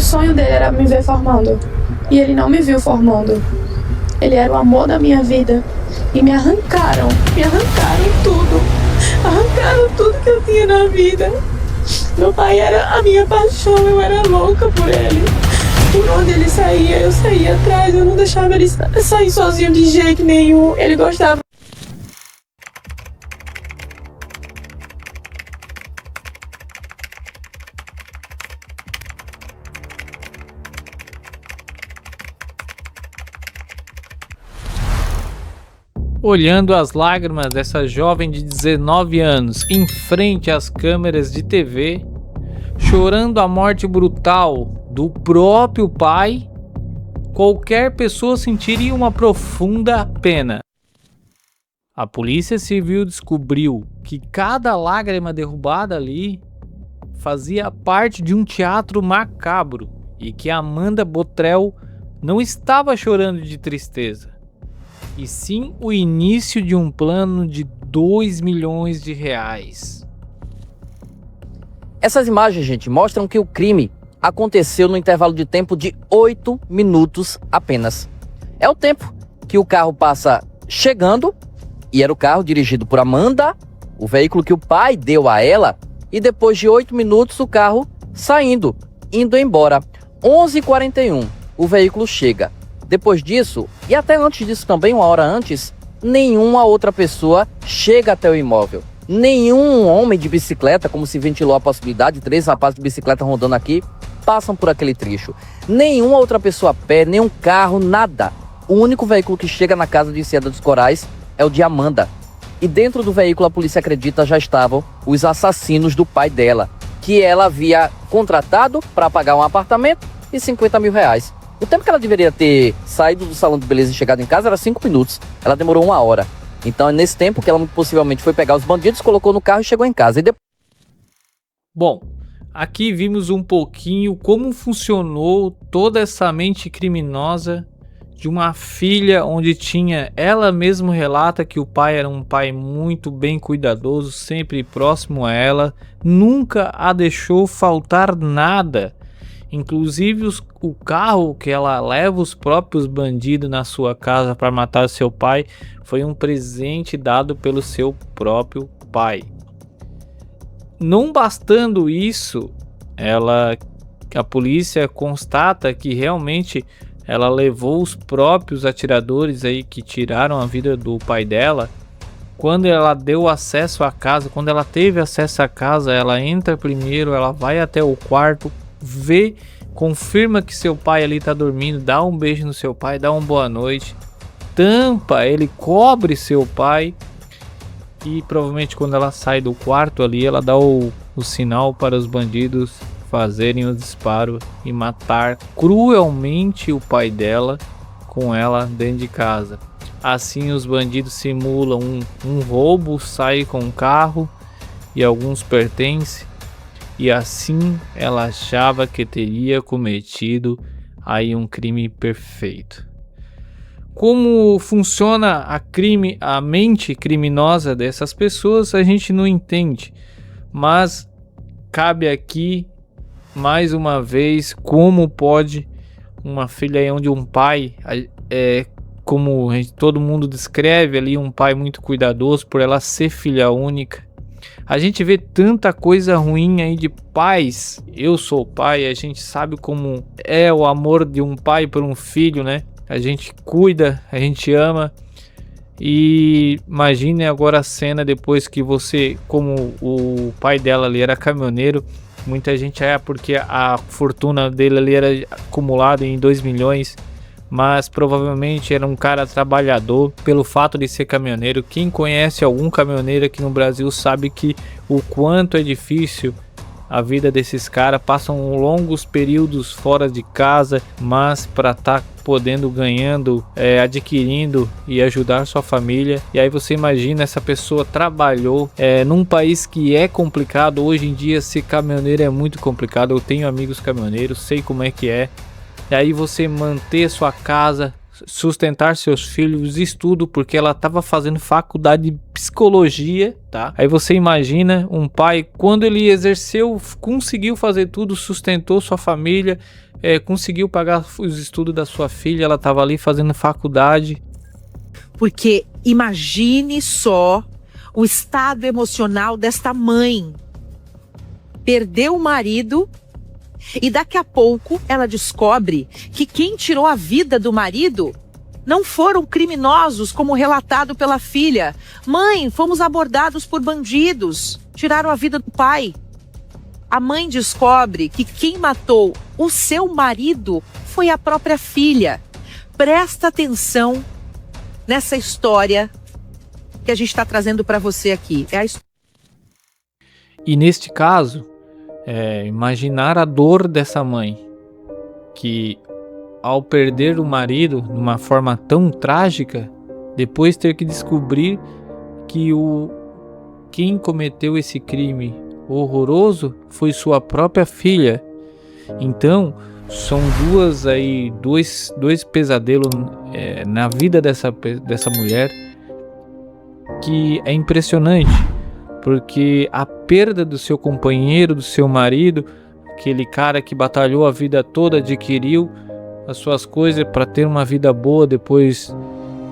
sonho dele era me ver formando. E ele não me viu formando. Ele era o amor da minha vida. E me arrancaram tudo. Arrancaram tudo que eu tinha na vida. Meu pai era a minha paixão, eu era louca por ele. Por onde ele saía, eu saía atrás, eu não deixava ele sair sozinho de jeito nenhum. Ele gostava. Olhando as lágrimas dessa jovem de 19 anos em frente às câmeras de TV, chorando a morte brutal do próprio pai, qualquer pessoa sentiria uma profunda pena. A Polícia Civil descobriu que cada lágrima derrubada ali fazia parte de um teatro macabro e que Amanda Botrel não estava chorando de tristeza, e sim o início de um plano de 2 milhões de reais. Essas imagens, gente, mostram que o crime aconteceu no intervalo de tempo de 8 minutos apenas. É o tempo que o carro passa chegando, e era o carro dirigido por Amanda, o veículo que o pai deu a ela, e depois de 8 minutos o carro saindo, indo embora. 11h41, o veículo chega. Depois disso, e até antes disso também, uma hora antes, nenhuma outra pessoa chega até o imóvel. Nenhum homem de bicicleta, como se ventilou a possibilidade, 3 rapazes de bicicleta rondando aqui, passam por aquele trecho. Nenhuma outra pessoa a pé, nenhum carro, nada. O único veículo que chega na casa de Enseada dos Corais é o de Amanda. E dentro do veículo a polícia acredita já estavam os assassinos do pai dela, que ela havia contratado para pagar um apartamento e 50 mil reais. O tempo que ela deveria ter saído do salão de beleza e chegado em casa era 5 minutos. Ela demorou 1 hora. Então é nesse tempo que ela muito possivelmente foi pegar os bandidos, colocou no carro e chegou em casa. Bom, aqui vimos um pouquinho como funcionou toda essa mente criminosa de uma filha onde tinha, ela mesma relata que o pai era um pai muito bem cuidadoso, sempre próximo a ela, nunca a deixou faltar nada. Inclusive o carro que ela leva os próprios bandidos na sua casa para matar seu pai foi um presente dado pelo seu próprio pai. Não bastando isso, a polícia constata que realmente ela levou os próprios atiradores aí que tiraram a vida do pai dela. Quando ela deu acesso à casa, quando ela teve acesso à casa, ela entra primeiro, ela vai até o quarto, vê, confirma que seu pai ali tá dormindo, dá um beijo no seu pai, dá uma boa noite, tampa, ele cobre seu pai e provavelmente quando ela sai do quarto ali, ela dá o sinal para os bandidos fazerem o disparo e matar cruelmente o pai dela com ela dentro de casa. Assim os bandidos simulam um roubo, saem com um carro e alguns pertences. E assim ela achava que teria cometido aí um crime perfeito. Como funciona a mente criminosa dessas pessoas, a gente não entende. Mas cabe aqui, mais uma vez, como pode uma filha onde um pai, como todo mundo descreve ali, um pai muito cuidadoso por ela ser filha única. A gente vê tanta coisa ruim aí de pais. Eu sou pai, a gente sabe como é o amor de um pai por um filho, né? A gente cuida, a gente ama. E imagine agora a cena depois que você, como o pai dela ali era caminhoneiro, muita gente porque a fortuna dele ali era acumulada em 2 milhões. Mas provavelmente era um cara trabalhador pelo fato de ser caminhoneiro. Quem conhece algum caminhoneiro aqui no Brasil sabe que o quanto é difícil a vida desses caras. Passam longos períodos fora de casa, mas para estar podendo, ganhando, adquirindo e ajudar sua família. E aí você imagina, essa pessoa trabalhou num país que é complicado. Hoje em dia ser caminhoneiro é muito complicado. Eu tenho amigos caminhoneiros, sei como é que é. E aí você manter sua casa, sustentar seus filhos, estudo, porque ela estava fazendo faculdade de psicologia, tá? Aí você imagina um pai, quando ele exerceu, conseguiu fazer tudo, sustentou sua família, conseguiu pagar os estudos da sua filha, ela estava ali fazendo faculdade. Porque imagine só o estado emocional desta mãe. Perdeu o marido e daqui a pouco ela descobre que quem tirou a vida do marido não foram criminosos, como relatado pela filha. Mãe, fomos abordados por bandidos, tiraram a vida do pai. A mãe descobre que quem matou o seu marido foi a própria filha. Presta atenção nessa história que a gente está trazendo para você aqui. E neste caso, imaginar a dor dessa mãe, que ao perder o marido de uma forma tão trágica, depois ter que descobrir que quem cometeu esse crime horroroso foi sua própria filha. Então são dois pesadelos na vida dessa mulher, que é impressionante, porque a perda do seu companheiro, do seu marido, aquele cara que batalhou a vida toda, adquiriu as suas coisas para ter uma vida boa depois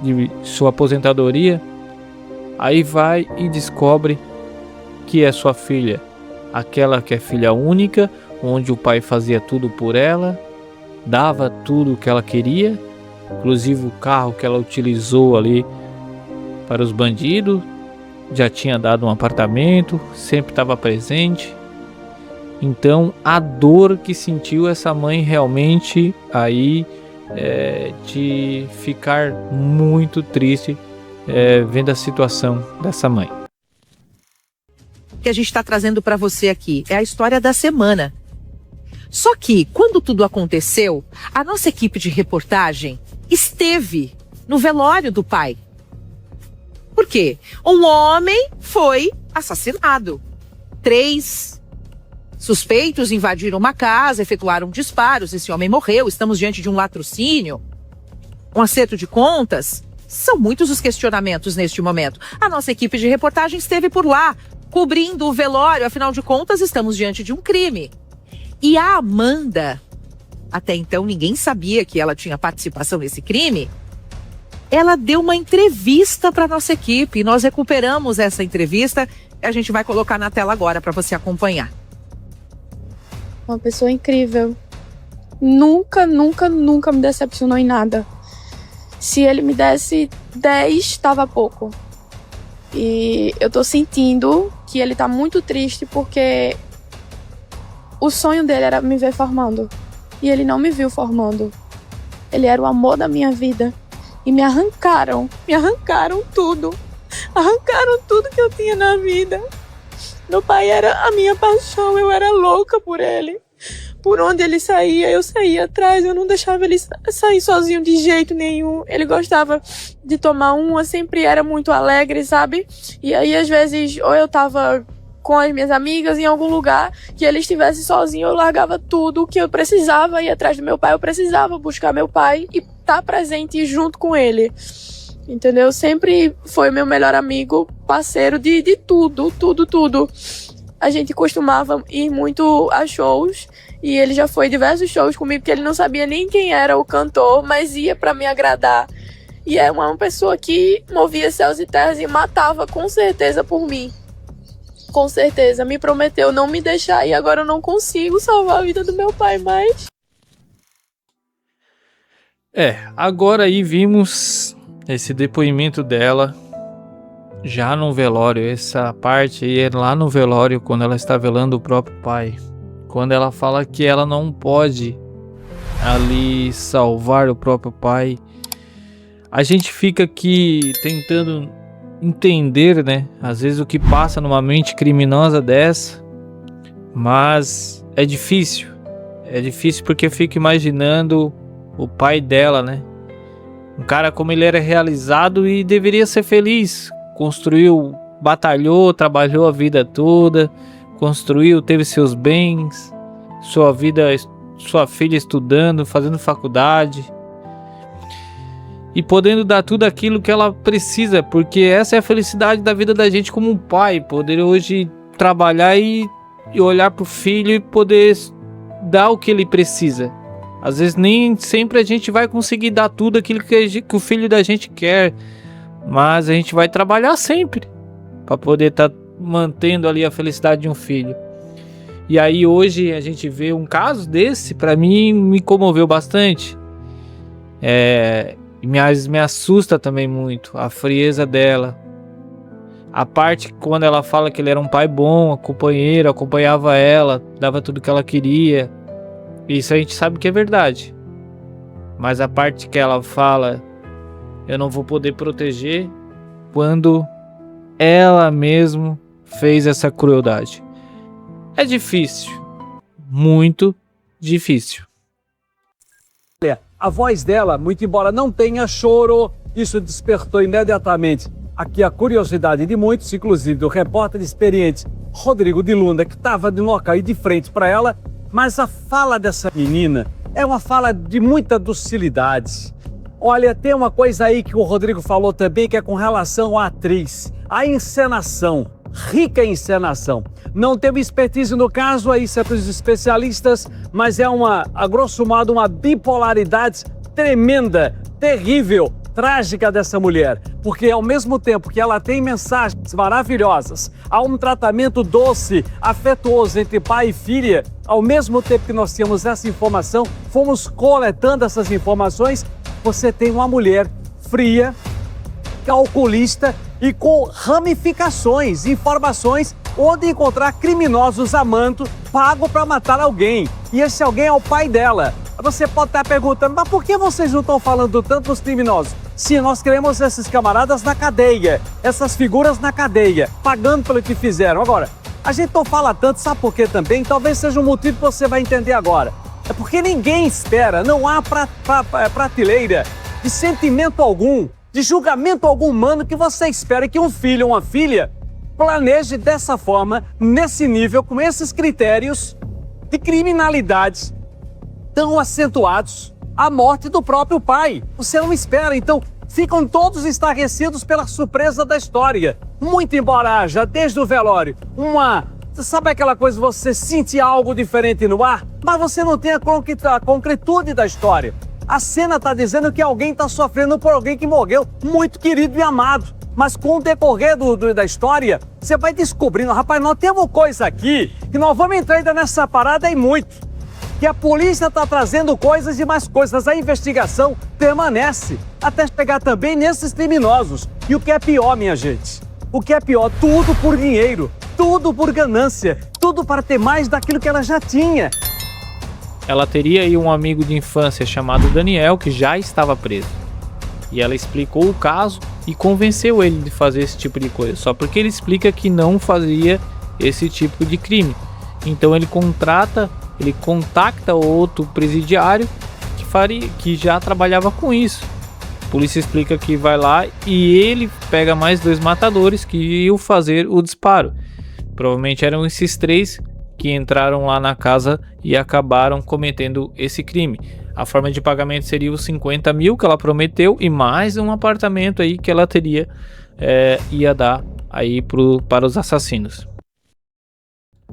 de sua aposentadoria, aí vai e descobre que é sua filha, aquela que é filha única, onde o pai fazia tudo por ela, dava tudo o que ela queria, inclusive o carro que ela utilizou ali para os bandidos, já tinha dado um apartamento, sempre estava presente. Então a dor que sentiu essa mãe realmente aí de ficar muito triste vendo a situação dessa mãe. Que a gente está trazendo para você aqui é a história da semana. Só que quando tudo aconteceu, a nossa equipe de reportagem esteve no velório do pai. Por quê? Um homem foi assassinado. 3 suspeitos invadiram uma casa, efetuaram disparos, esse homem morreu, estamos diante de um latrocínio, um acerto de contas. São muitos os questionamentos neste momento. A nossa equipe de reportagem esteve por lá, cobrindo o velório, afinal de contas estamos diante de um crime. E a Amanda, até então ninguém sabia que ela tinha participação nesse crime, ela deu uma entrevista para nossa equipe, e nós recuperamos essa entrevista e a gente vai colocar na tela agora para você acompanhar. Uma pessoa incrível. Nunca me decepcionou em nada. Se ele me desse 10, estava pouco. E eu tô sentindo que ele tá muito triste porque o sonho dele era me ver formando. E ele não me viu formando. Ele era o amor da minha vida. E me arrancaram tudo. Arrancaram tudo que eu tinha na vida. Meu pai era a minha paixão, eu era louca por ele. Por onde ele saía, eu saía atrás, eu não deixava ele sair sozinho de jeito nenhum. Ele gostava de tomar uma, sempre era muito alegre, sabe? E aí, às vezes, ou eu tava com as minhas amigas em algum lugar, que ele estivesse sozinho, eu largava tudo o que eu precisava, ir atrás do meu pai, eu precisava buscar meu pai e estar presente junto com ele. Entendeu? Sempre foi meu melhor amigo, parceiro de tudo. A gente costumava ir muito a shows e ele já foi diversos shows comigo, porque ele não sabia nem quem era o cantor, mas ia pra me agradar. E é uma pessoa que movia céus e terras e matava com certeza por mim. Com certeza. Me prometeu não me deixar e agora eu não consigo salvar a vida do meu pai mais. Agora aí vimos esse depoimento dela já no velório. Essa parte aí é lá no velório, quando ela está velando o próprio pai, quando ela fala que ela não pode ali salvar o próprio pai. A gente fica aqui tentando entender, né, às vezes o que passa numa mente criminosa dessa, mas é difícil porque eu fico imaginando o pai dela, né? Um cara como ele era realizado e deveria ser feliz. Construiu, batalhou, trabalhou a vida toda, construiu, teve seus bens, sua vida, sua filha estudando, fazendo faculdade. e podendo dar tudo aquilo que ela precisa, porque essa é a felicidade da vida da gente como um pai, poder hoje trabalhar e olhar pro filho e poder dar o que ele precisa. Às vezes nem sempre a gente vai conseguir dar tudo aquilo que o filho da gente quer, mas a gente vai trabalhar sempre para poder estar mantendo ali a felicidade de um filho. E aí hoje a gente vê um caso desse, para mim me comoveu bastante. Me assusta também muito a frieza dela. A parte quando ela fala que ele era um pai bom, companheiro, acompanhava ela, dava tudo que ela queria. Isso a gente sabe que é verdade. Mas a parte que ela fala, eu não vou poder proteger, quando ela mesmo fez essa crueldade. É difícil, muito difícil. A voz dela, muito embora não tenha choro, isso despertou imediatamente aqui a curiosidade de muitos, inclusive do repórter experiente Rodrigo de Lunda, que estava de local e de frente para ela. Mas a fala dessa menina é uma fala de muita docilidade. Olha, tem uma coisa aí que o Rodrigo falou também, que é com relação à atriz, a encenação, rica encenação. Não teve expertise no caso, aí isso é para os especialistas, mas é a grosso modo, uma bipolaridade tremenda, terrível, trágica dessa mulher. Porque ao mesmo tempo que ela tem mensagens maravilhosas, há um tratamento doce, afetuoso entre pai e filha, ao mesmo tempo que nós temos essa informação, fomos coletando essas informações, você tem uma mulher fria, calculista e com ramificações, informações onde encontrar criminosos amando, pago para matar alguém. E esse alguém é o pai dela. Você pode estar perguntando, mas por que vocês não estão falando tanto dos criminosos? Se nós queremos esses camaradas na cadeia, essas figuras na cadeia, pagando pelo que fizeram. Agora, a gente não fala tanto, sabe por quê também? Talvez seja um motivo que você vai entender agora. É porque ninguém espera, não há prateleira de sentimento algum, de julgamento algum humano que você espera que um filho ou uma filha planeje dessa forma, nesse nível, com esses critérios de criminalidade tão acentuados, a morte do próprio pai. Você não espera, então ficam todos estarrecidos pela surpresa da história. Muito embora haja, desde o velório, sabe aquela coisa, você sente algo diferente no ar, mas você não tem a concretude da história. A cena está dizendo que alguém está sofrendo por alguém que morreu, muito querido e amado. Mas com o decorrer da história, você vai descobrindo, rapaz, nós temos coisa aqui, que nós vamos entrar ainda nessa parada e muito. Que a polícia está trazendo coisas e mais coisas, a investigação permanece, até chegar também nesses criminosos. E o que é pior, minha gente? O que é pior? Tudo por dinheiro, tudo por ganância, tudo para ter mais daquilo que ela já tinha. Ela teria aí um amigo de infância chamado Daniel, que já estava preso. E ela explicou o caso e convenceu ele de fazer esse tipo de coisa, só porque ele explica que não fazia esse tipo de crime. Então ele contacta outro presidiário que já trabalhava com isso. A polícia explica que vai lá e ele pega mais 2 matadores que iam fazer o disparo. Provavelmente eram esses 3 que entraram lá na casa e acabaram cometendo esse crime. A forma de pagamento seria os 50 mil que ela prometeu e mais um apartamento aí que ela ia dar aí para os assassinos.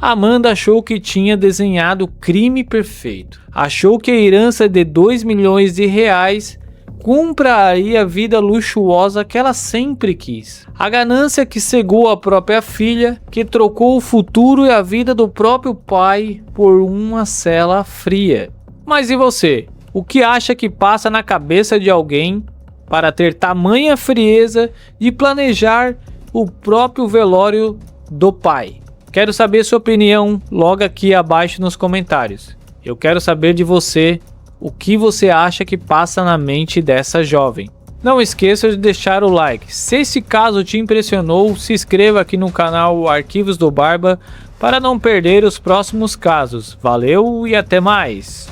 Amanda achou que tinha desenhado o crime perfeito. Achou que a herança de 2 milhões de reais compraria a vida luxuosa que ela sempre quis. A ganância que cegou a própria filha, que trocou o futuro e a vida do próprio pai por uma cela fria. Mas e você? O que acha que passa na cabeça de alguém para ter tamanha frieza de planejar o próprio velório do pai? Quero saber sua opinião logo aqui abaixo nos comentários. Eu quero saber de você o que você acha que passa na mente dessa jovem. Não esqueça de deixar o like. Se esse caso te impressionou, se inscreva aqui no canal Arquivos do Barba para não perder os próximos casos. Valeu e até mais!